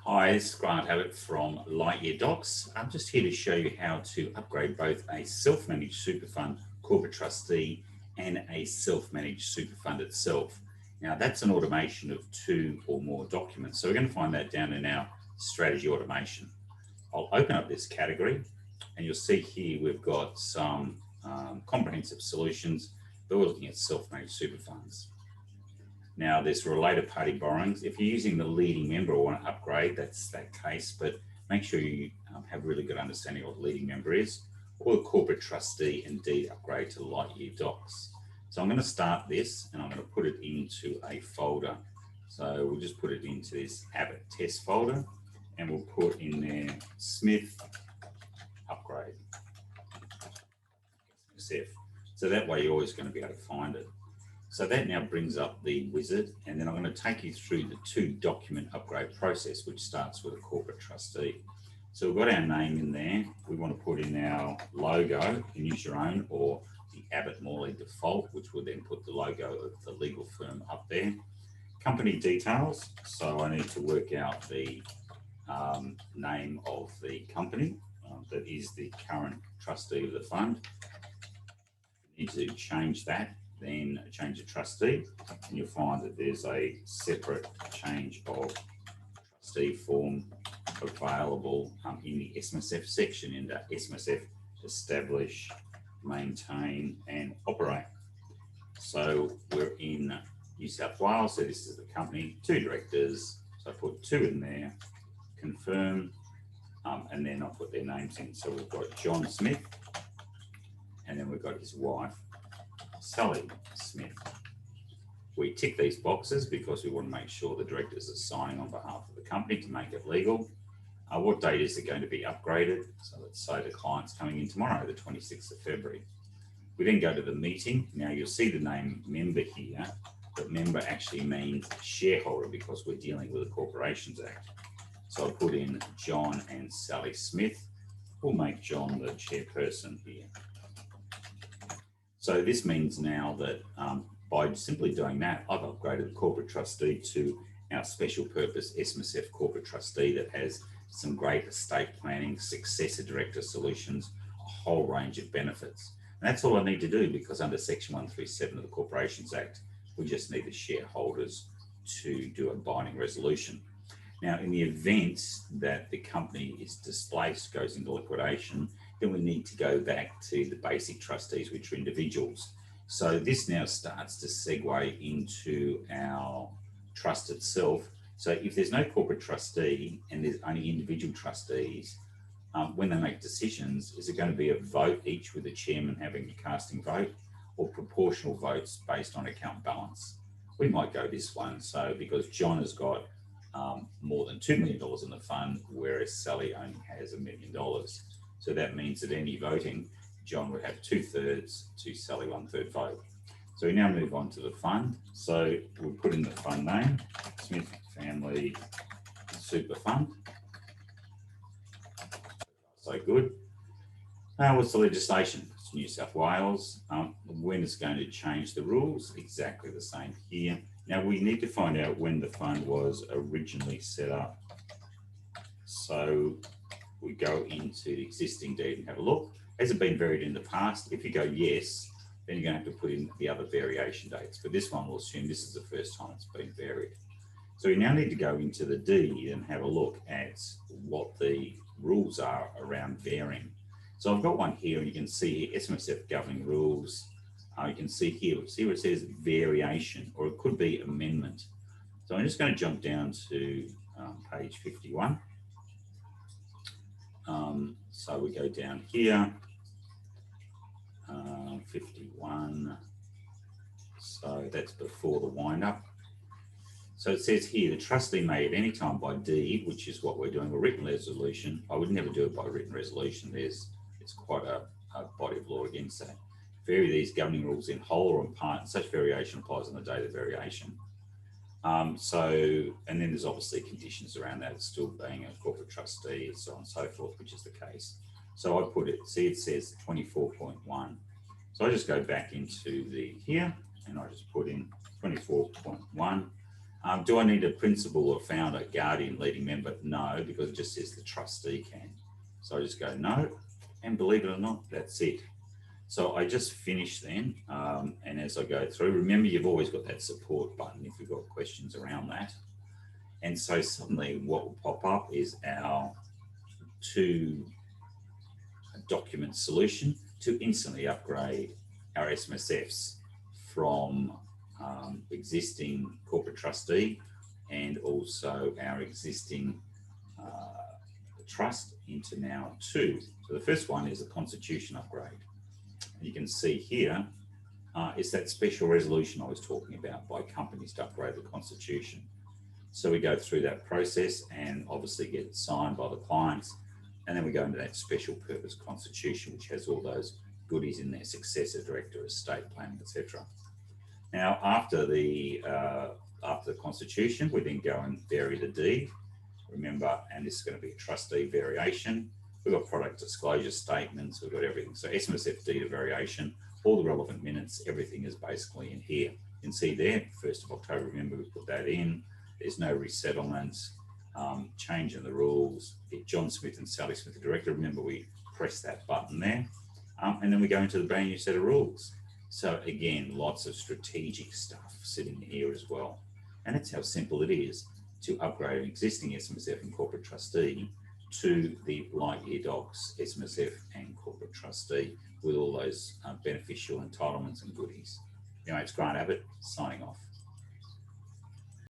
Hi, this is Grant Abbott from LightYear Docs. I'm just here to show you how to upgrade both a self-managed super fund corporate trustee and a self-managed super fund itself. Now that's an automation of two or more documents. So we're going to find that down in our strategy automation. I'll open up this category and you'll see here we've got some comprehensive solutions, but we're looking at self-managed super funds. Now there's related party borrowings. If you're using the leading member or want to upgrade, that's that case, but make sure you have really good understanding of what the leading member is, or the corporate trustee, indeed upgrade to LightYear Docs. So I'm going to start this and I'm going to put it into a folder. So we'll just put it into this Abbott test folder and we'll put in there Smith upgrade. SMSF. So that way you're always going to be able to find it. So that now brings up the wizard, and then I'm going to take you through the two document upgrade process, which starts with a corporate trustee. So we've got our name in there. We want to put in our logo. You can use your own or the Abbott-Family default, which will then put the logo of the legal firm up there. Company details. So I need to work out the name of the company that is the current trustee of the fund. You need to change that. Then change the trustee, and you'll find that there's a separate change of trustee form available in the SMSF section in the SMSF establish, maintain, and operate. So we're in New South Wales, so this is the company, two directors, so I put two in there, confirm, and then I'll put their names in. So we've got John Smith, and then we've got his wife, Sally Smith. We tick these boxes because we want to make sure the directors are signing on behalf of the company to make it legal. What date is it going to be upgraded? So let's say the client's coming in tomorrow, the 26th of February. We then go to the meeting. Now you'll see the name member here, but member actually means shareholder because we're dealing with the Corporations Act. So I'll put in John and Sally Smith. We'll make John the chairperson here. So this means now that by simply doing that, I've upgraded the corporate trustee to our special purpose SMSF corporate trustee that has some great estate planning, successor director solutions, a whole range of benefits. And that's all I need to do because under Section 137 of the Corporations Act, we just need the shareholders to do a binding resolution. Now, in the event that the company is displaced, goes into liquidation, then we need to go back to the basic trustees, which are individuals. So this now starts to segue into our trust itself. So if there's no corporate trustee and there's only individual trustees, when they make decisions, is it going to be a vote each with the chairman having a casting vote or proportional votes based on account balance? We might go this one. So because John has got more than $2 million in the fund, whereas Sally only has $1 million. So that means that any voting, John would have 2/3 to Sally 1/3 vote. So we now move on to the fund. So we'll put in the fund name, Smith Family Super Fund. So good. Now what's the legislation? It's New South Wales. When it's going to change the rules? Exactly the same here. Now we need to find out when the fund was originally set up. So we go into the existing deed and have a look. Has it been varied in the past? If you go yes, then you're going to have to put in the other variation dates. But this one will assume this is the first time it's been varied. So we now need to go into the deed and have a look at what the rules are around varying. So I've got one here, and you can see here, SMSF governing rules. You can see here, see where it says variation, or it could be amendment. So I'm just going to jump down to page 51. So we go down here, 51. So that's before the wind up. So it says here, the trustee may at any time by deed, which is what we're doing, a written resolution. I would never do it by written resolution. It's quite a body of law against that. Vary these governing rules in whole or in part, and such variation applies on the date of variation. And then there's obviously conditions around that, still being a corporate trustee and so on and so forth, which is the case. So I put it, see it says 24.1. So I just go back into the here and I just put in 24.1. Do I need a principal or founder, guardian, leading member? No, because it just says the trustee can. So I just go no, and believe it or not, that's it. So I just finish then, and as I go through, remember you've always got that support button if you've got questions around that. And so suddenly what will pop up is our two document solution to instantly upgrade our SMSFs from existing corporate trustee and also our existing trust into now two. So the first one is a constitution upgrade. And you can see here is that special resolution I was talking about by companies to upgrade the constitution. So we go through that process and obviously get it signed by the clients. And then we go into that special purpose constitution, which has all those goodies in there, successor, director, estate planning, etc. Now, after the constitution, we then go and vary the deed. Remember, and this is going to be a trustee variation. We've got product disclosure statements, we've got everything. So SMSF deed of variation, all the relevant minutes, everything is basically in here. You can see there, 1st of October, remember we put that in. There's no resettlements, change in the rules. Get John Smith and Sally Smith, the director. Remember, we press that button there. And then we go into the brand new set of rules. So again, lots of strategic stuff sitting here as well. And that's how simple it is to upgrade an existing SMSF and corporate trustee to the LightYear Docs, SMSF and corporate trustee with all those beneficial entitlements and goodies. Anyway, it's Grant Abbott signing off.